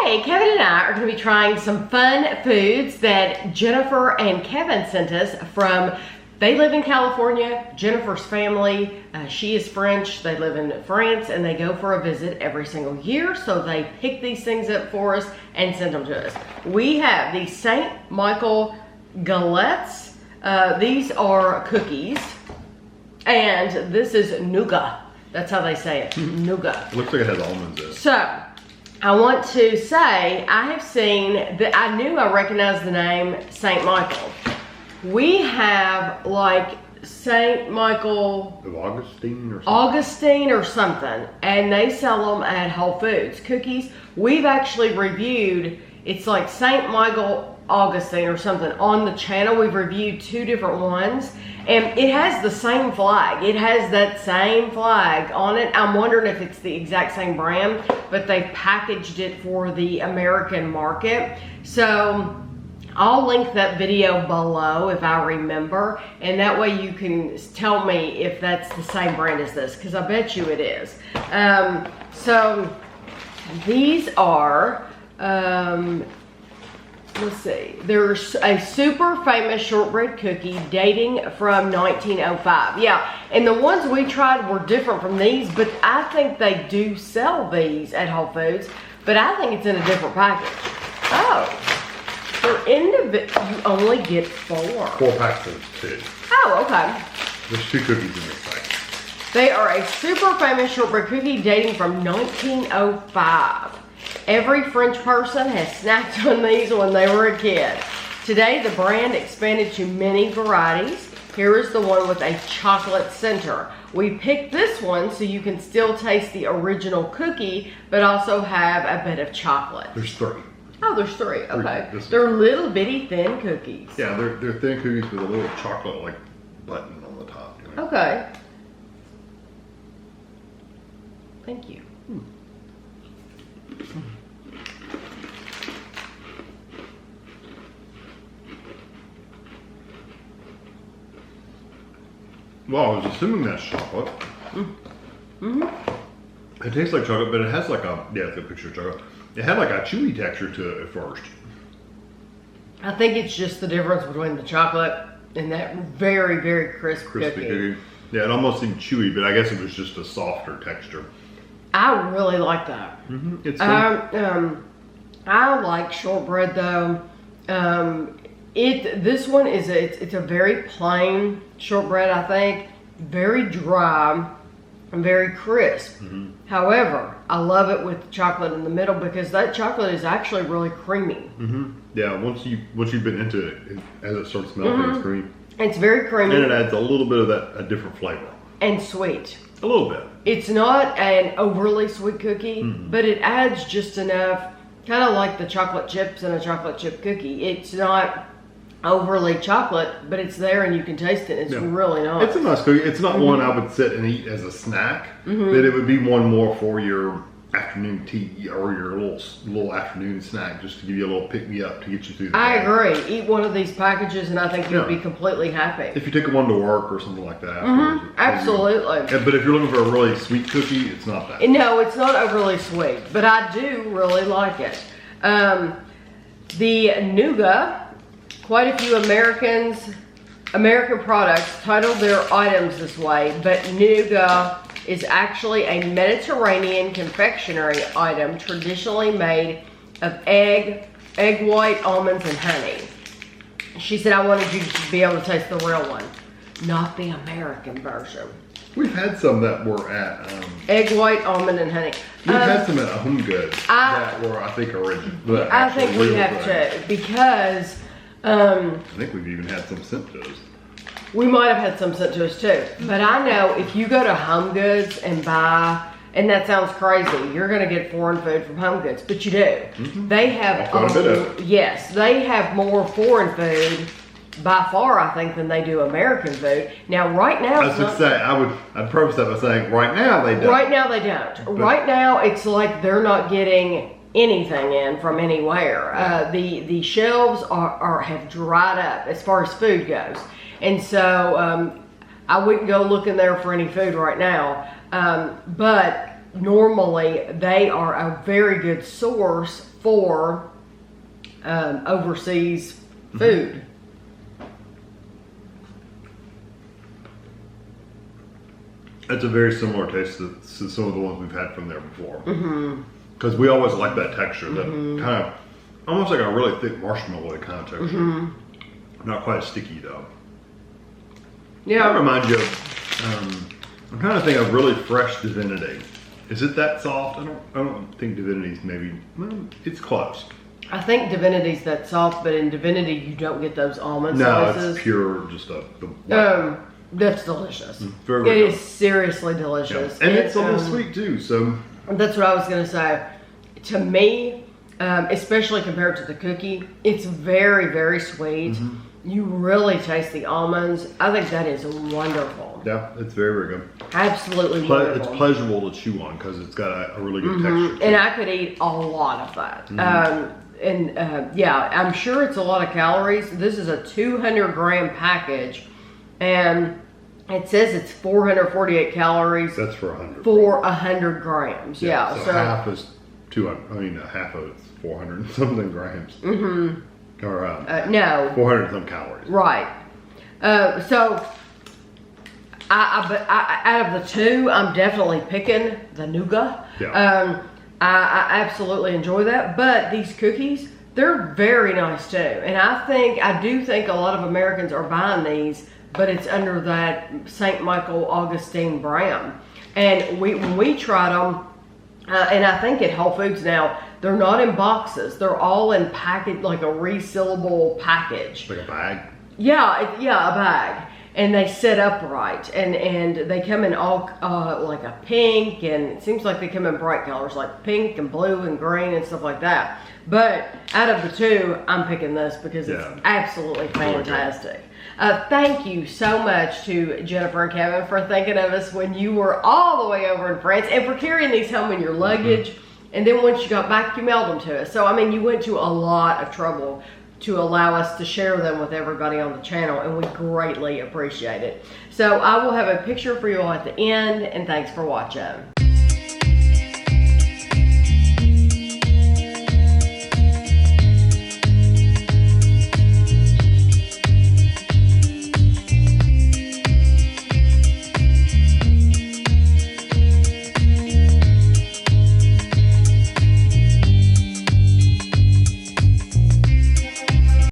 Today, Kevin and I are going to be trying some fun foods that Jennifer and Kevin sent us from, they live in California, Jennifer's family, she is French, they live in France, and they go for a visit every single year, so they pick these things up for us and send them to us. We have the St. Michel Galettes. These are cookies, and this is Nougat. That's how they say it, Nougat. Looks like it has almonds in it. So, I want to say, I have seen, that I knew I recognized the name St. Michel. We have like St. Michel... Augustine or something? Augustine or something. And they sell them at Whole Foods. Cookies. We've actually reviewed, it's like St. Michel Augustine or something on the channel. We've reviewed 2 different ones. And it has the same flag. It has that same flag on it. I'm wondering if it's the exact same brand, but they packaged it for the American market. So I'll link that video below if I remember, and that way you can tell me if that's the same brand as this, because I bet you it is. So these are, let's see, there's a super famous shortbread cookie dating from 1905. Yeah, and the ones we tried were different from these, but I think they do sell these at Whole Foods, but I think it's in a different package. Oh. They're individual. You only get 4. 4 packs of 2. Oh, okay. There's 2 cookies in this pack. They are a super famous shortbread cookie dating from 1905. Every French person has snacked on these when they were a kid. Today, the brand expanded to many varieties. Here is the one with a chocolate center. We picked this one so you can still taste the original cookie, but also have a bit of chocolate. There's 3. Oh, there's 3. Okay. 3. They're little bitty thin cookies. Yeah, they're thin cookies with a little chocolate like button on the top. You know? Okay. Thank you. Well, I was assuming that's chocolate. It tastes like chocolate, but it has like a, yeah, it's a picture of chocolate. It had like a chewy texture to it at first. I think it's just the difference between the chocolate and that very, very crisp cookie. Yeah, it almost seemed chewy, but I guess it was just a softer texture. I really like that. It's good. I like shortbread though. This one is it's a very plain shortbread, I think. Very dry and very crisp. However, I love it with chocolate in the middle because that chocolate is actually really creamy. Yeah, once you've been into it, as it starts melting, it's creamy. It's very creamy. And it adds a little bit of a different flavor. And sweet. A little bit. It's not an overly sweet cookie, but it adds just enough, kind of like the chocolate chips in a chocolate chip cookie. It's not overly chocolate, but it's there and you can taste it. It's really nice. It's a nice cookie. It's not one I would sit and eat as a snack, but it would be one more for your afternoon tea or your little afternoon snack, just to give you a little pick-me-up to get you through the day. I agree. Eat one of these packages and I think you'll be completely happy. If you take one to work or something like that. Absolutely. But if you're looking for a really sweet cookie, it's not that. No, it's not overly sweet, but I do really like it. The Nougat, quite a few American products titled their items this way, but Nougat is actually a Mediterranean confectionery item traditionally made of egg white, almonds, and honey. She said, I wanted you to be able to taste the real one, not the American version. We've had some that were at... egg white, almond, and honey. We've had some at Home Goods that were, I think, original. I think we have to, because... I think we've even had some sent to us. We might have had some sent to us too. But I know if you go to Home Goods and buy, and that sounds crazy, you're going to get foreign food from Home Goods, but you do. They have, yes, they have more foreign food by far, I think, than they do American food. Now, right now, I was going to say, I'd preface that by saying, right now they don't. Right now they don't. But right now, it's like they're not getting anything in from anywhere. The shelves have dried up as far as food goes. And so I wouldn't go looking there for any food right now. But normally they are a very good source for overseas food. It's a very similar taste to some of the ones we've had from there before. Because we always like that texture, that kind of, almost like a really thick marshmallow kind of texture. Not quite sticky though. Yeah. That reminds you of, I'm trying to think of really fresh Divinity. Is it that soft? I don't think Divinity's maybe, well, it's close. I think Divinity's that soft, but in Divinity you don't get those almond No, slices. it's pure, just the that's delicious. Very, very It good. is seriously delicious. And it's a little sweet too, so. That's what I was gonna say. To me, especially compared to the cookie, it's very, very sweet. You really taste the almonds. I think that is wonderful. Yeah, it's very, very good. Absolutely wonderful. It's pleasurable to chew on because it's got a really good texture. And I could eat a lot of that. Yeah, I'm sure it's a lot of calories. This is a 200-gram package, and it says it's 448 calories. That's for 100. For 100 grams. Yeah. So half is 200. I mean, half of it's 400 and something grams. Or no. 400 and some calories. Right. So, I out of the two, I'm definitely picking the Nougat. Yeah. I absolutely enjoy that. But these cookies, they're very nice too. And I do think a lot of Americans are buying these, but it's under that St. Michael Augustine brand. And when we tried them, and I think at Whole Foods now, they're not in boxes. They're all in package, like a resealable package. Like a bag? Yeah, a bag. And they sit upright, and they come in all like a pink, and it seems like they come in bright colors like pink and blue and green and stuff like that. But out of the two, I'm picking this because it's absolutely fantastic. Thank you so much to Jennifer and Kevin for thinking of us when you were all the way over in France, and for carrying these home in your luggage. And then once you got back, you mailed them to us. So, I mean, you went to a lot of trouble to allow us to share them with everybody on the channel, and we greatly appreciate it. So I will have a picture for you all at the end, and thanks for watching.